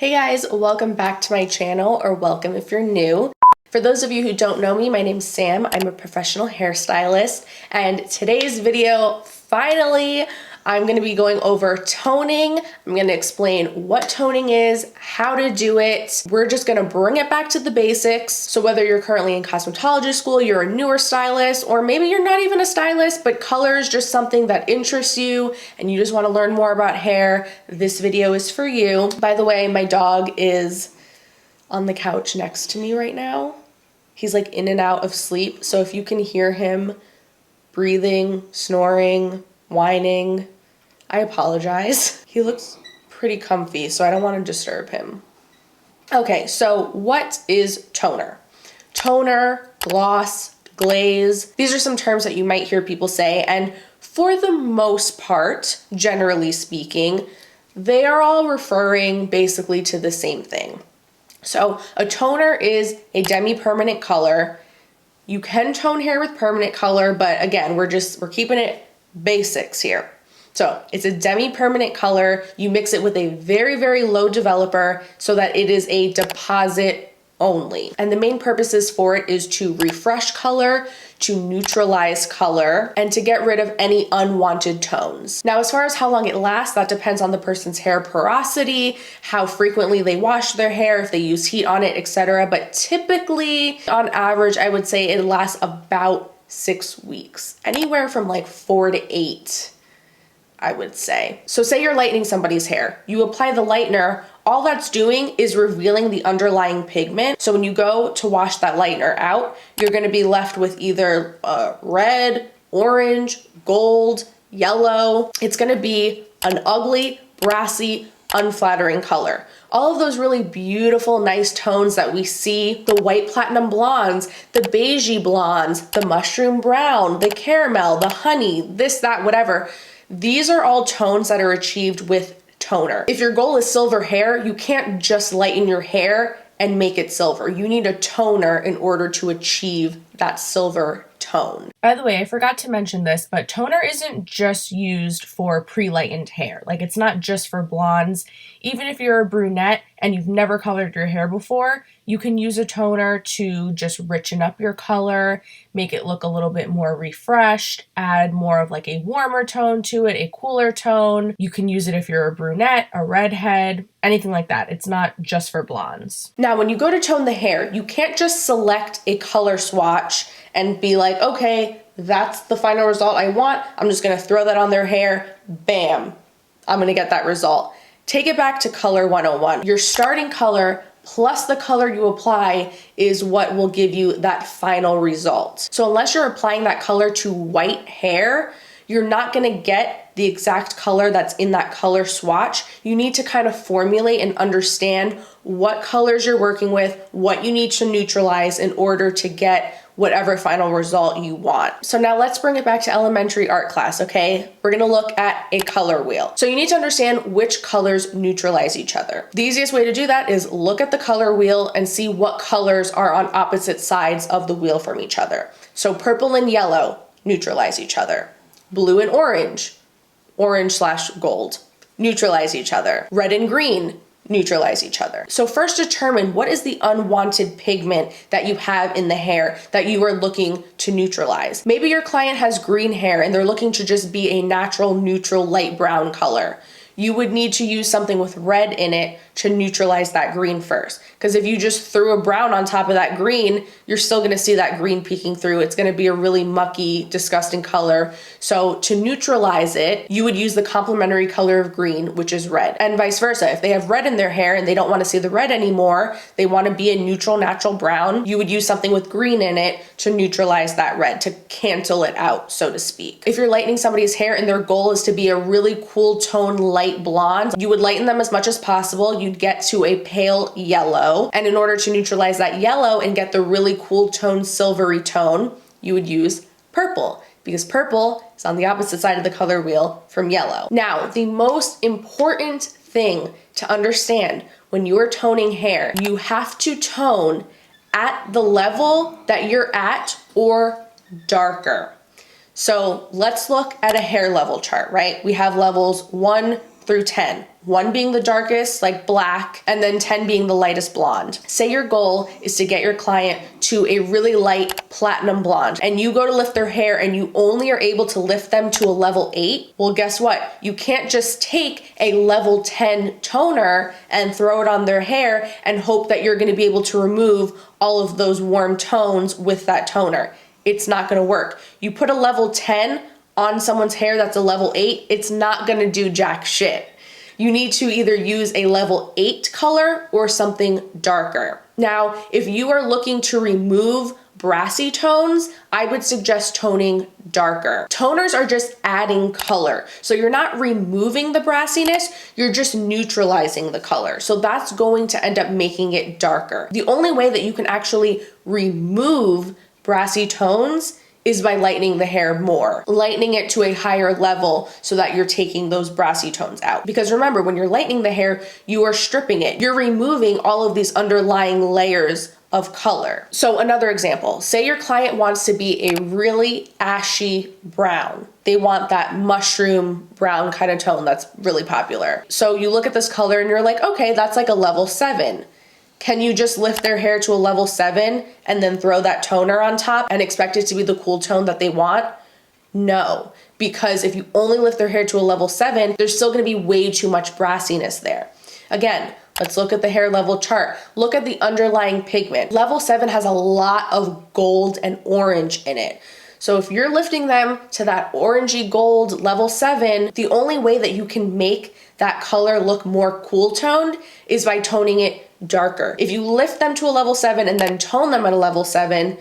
Hey guys, welcome back to my channel, or welcome if you're new. For those of you who don't know me, my name's Sam. I'm a professional hairstylist, and today's video, finally, I'm going to be going over toning. I'm going to explain what toning is, how to do it. We're just going to bring it back to the basics. So whether you're currently in cosmetology school, you're a newer stylist, or maybe you're not even a stylist, but color is just something that interests you and you just want to learn more about hair, this video is for you. By the way, my dog is on the couch next to me right now. He's like in and out of sleep. So if you can hear him breathing, snoring, whining, I apologize. He looks pretty comfy, so I don't want to disturb him. Okay, so what is toner? Toner, gloss, glaze, these are some terms that you might hear people say, and for the most part, generally speaking, they are all referring basically to the same thing. So a toner is a demi-permanent color. You can tone hair with permanent color, but again, we're keeping it basics here. So it's a demi-permanent color. You mix it with a very, very low developer so that it is a deposit only. And the main purposes for it is to refresh color, to neutralize color, and to get rid of any unwanted tones. Now, as far as how long it lasts, that depends on the person's hair porosity, how frequently they wash their hair, if they use heat on it, etc. But typically, on average, I would say it lasts about 6 weeks, anywhere from like 4 to 8. I would say. So say you're lightening somebody's hair. You apply the lightener, all that's doing is revealing the underlying pigment. So when you go to wash that lightener out, you're gonna be left with either red, orange, gold, yellow. It's gonna be an ugly, brassy, unflattering color. All of those really beautiful, nice tones that we see, the white platinum blondes, the beigey blondes, the mushroom brown, the caramel, the honey, this, that, whatever. These are all tones that are achieved with toner. If your goal is silver hair, you can't just lighten your hair and make it silver. You need a toner in order to achieve that silver tone. By the way, I forgot to mention this, but toner isn't just used for pre-lightened hair. Like, it's not just for blondes. Even if you're a brunette and you've never colored your hair before, you can use a toner to just richen up your color, make it look a little bit more refreshed, add more of like a warmer tone to it, a cooler tone. You can use it if you're a brunette, a redhead, anything like that. It's not just for blondes. Now, when you go to tone the hair, you can't just select a color swatch and be like, okay, that's the final result I want. I'm just gonna throw that on their hair. Bam, I'm gonna get that result. Take it back to color 101. Your starting color plus the color you apply is what will give you that final result. So unless you're applying that color to white hair, you're not gonna get the exact color that's in that color swatch. You need to kind of formulate and understand what colors you're working with, what you need to neutralize in order to get whatever final result you want. So now let's bring it back to elementary art class, okay? We're gonna look at a color wheel. So you need to understand which colors neutralize each other. The easiest way to do that is look at the color wheel and see what colors are on opposite sides of the wheel from each other. So purple and yellow neutralize each other. Blue and orange, orange/gold, neutralize each other. Red and green, neutralize each other. So first determine what is the unwanted pigment that you have in the hair that you are looking to neutralize. Maybe your client has green hair and they're looking to just be a natural, neutral, light brown color. You would need to use something with red in it to neutralize that green first. Because if you just threw a brown on top of that green, you're still gonna see that green peeking through. It's gonna be a really mucky, disgusting color. So to neutralize it, you would use the complementary color of green, which is red. And vice versa. If they have red in their hair and they don't wanna see the red anymore, they wanna be a neutral, natural brown, you would use something with green in it to neutralize that red, to cancel it out, so to speak. If you're lightening somebody's hair and their goal is to be a really cool tone, light blonde, you would lighten them as much as possible. You'd get to a pale yellow. And in order to neutralize that yellow and get the really cool tone, silvery tone, you would use purple, because purple is on the opposite side of the color wheel from yellow. Now, the most important thing to understand when you are toning hair, you have to tone at the level that you're at or darker. So let's look at a hair level chart, right? We have levels 1, through 10. 1 being the darkest, like black, and then 10 being the lightest blonde. Say your goal is to get your client to a really light platinum blonde, and you go to lift their hair and you only are able to lift them to a level 8. Well, guess what? You can't just take a level 10 toner and throw it on their hair and hope that you're gonna be able to remove all of those warm tones with that toner. It's not gonna work. You put a level 10 on someone's hair that's a level 8, it's not gonna do jack shit. You need to either use a level 8 color or something darker. Now, if you are looking to remove brassy tones, I would suggest toning darker. Toners are just adding color. So you're not removing the brassiness, you're just neutralizing the color. So that's going to end up making it darker. The only way that you can actually remove brassy tones is by lightening the hair more, lightening it to a higher level so that you're taking those brassy tones out. Because remember, when you're lightening the hair, you are stripping it. You're removing all of these underlying layers of color. So another example, say your client wants to be a really ashy brown. They want that mushroom brown kind of tone that's really popular. So you look at this color and you're like, okay, that's like a level 7. Can you just lift their hair to a level 7 and then throw that toner on top and expect it to be the cool tone that they want? No, because if you only lift their hair to a level 7, there's still gonna be way too much brassiness there. Again, let's look at the hair level chart. Look at the underlying pigment. Level 7 has a lot of gold and orange in it. So if you're lifting them to that orangey gold level 7, the only way that you can make that color look more cool toned is by toning it darker. If you lift them to a level 7 and then tone them at a level 7,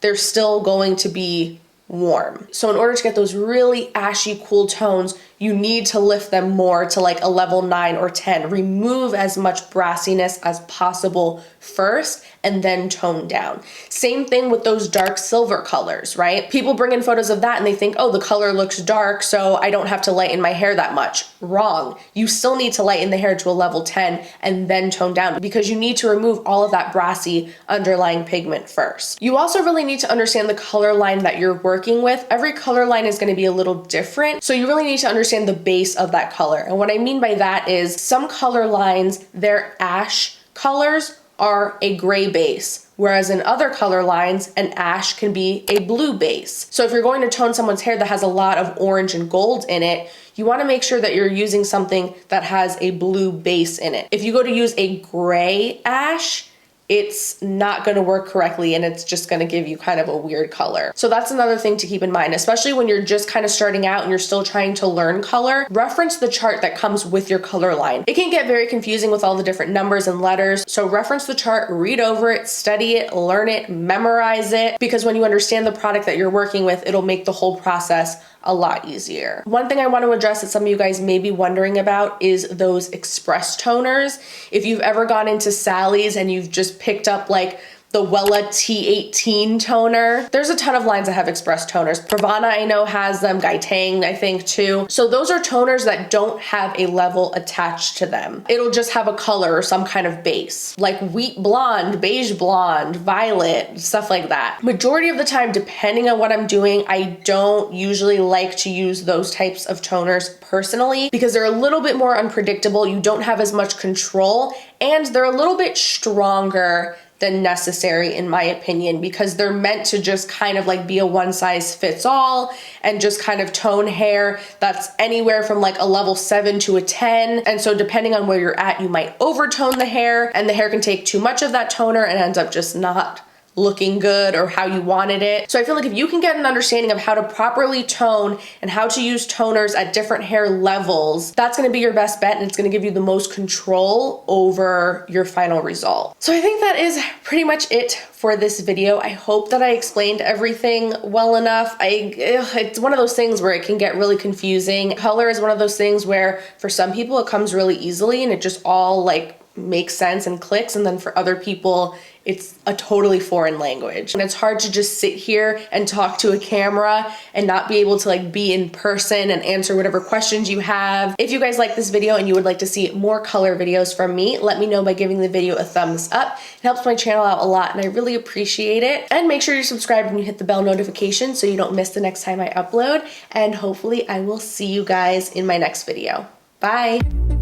they're still going to be warm. So in order to get those really ashy cool tones, you need to lift them more to like a level 9 or 10. Remove as much brassiness as possible first and then tone down. Same thing with those dark silver colors, right? People bring in photos of that and they think, oh, the color looks dark, so I don't have to lighten my hair that much. Wrong. You still need to lighten the hair to a level 10 and then tone down because you need to remove all of that brassy underlying pigment first. You also really need to understand the color line that you're working with. Every color line is going to be a little different, so you really need to understand the base of that color. And what I mean by that is some color lines, their ash colors are a gray base, whereas in other color lines, an ash can be a blue base. So if you're going to tone someone's hair that has a lot of orange and gold in it, you want to make sure that you're using something that has a blue base in it. If you go to use a gray ash, it's not going to work correctly and it's just going to give you kind of a weird color. So that's another thing to keep in mind, especially when you're just kind of starting out and you're still trying to learn color. Reference the chart that comes with your color line. It can get very confusing with all the different numbers and letters. So reference the chart, read over it, study it, learn it, memorize it, because when you understand the product that you're working with, it'll make the whole process a lot easier. One thing I want to address that some of you guys may be wondering about is those express toners. If you've ever gone into Sally's and you've just picked up like the Wella T18 toner. There's a ton of lines that have express toners. Pravana I know has them, Gaitang I think too. So those are toners that don't have a level attached to them. It'll just have a color or some kind of base, like wheat blonde, beige blonde, violet, stuff like that. Majority of the time, depending on what I'm doing, I don't usually like to use those types of toners personally because they're a little bit more unpredictable. You don't have as much control and they're a little bit stronger than necessary in my opinion, because they're meant to just kind of like be a one size fits all and just kind of tone hair that's anywhere from like a level 7 to a 10. And so depending on where you're at, you might overtone the hair and the hair can take too much of that toner and ends up just not looking good or how you wanted it. So I feel like if you can get an understanding of how to properly tone and how to use toners at different hair levels, that's gonna be your best bet and it's gonna give you the most control over your final result. So I think that is pretty much it for this video. I hope that I explained everything well enough. It's one of those things where it can get really confusing. Color is one of those things where for some people it comes really easily and it just all like makes sense and clicks, and then for other people it's a totally foreign language. And it's hard to just sit here and talk to a camera and not be able to like be in person and answer whatever questions you have. If you guys like this video and you would like to see more color videos from me, let me know by giving the video a thumbs up. It helps my channel out a lot and I really appreciate it. And make sure you're subscribed and you hit the bell notification so you don't miss the next time I upload. And hopefully I will see you guys in my next video. Bye. Bye.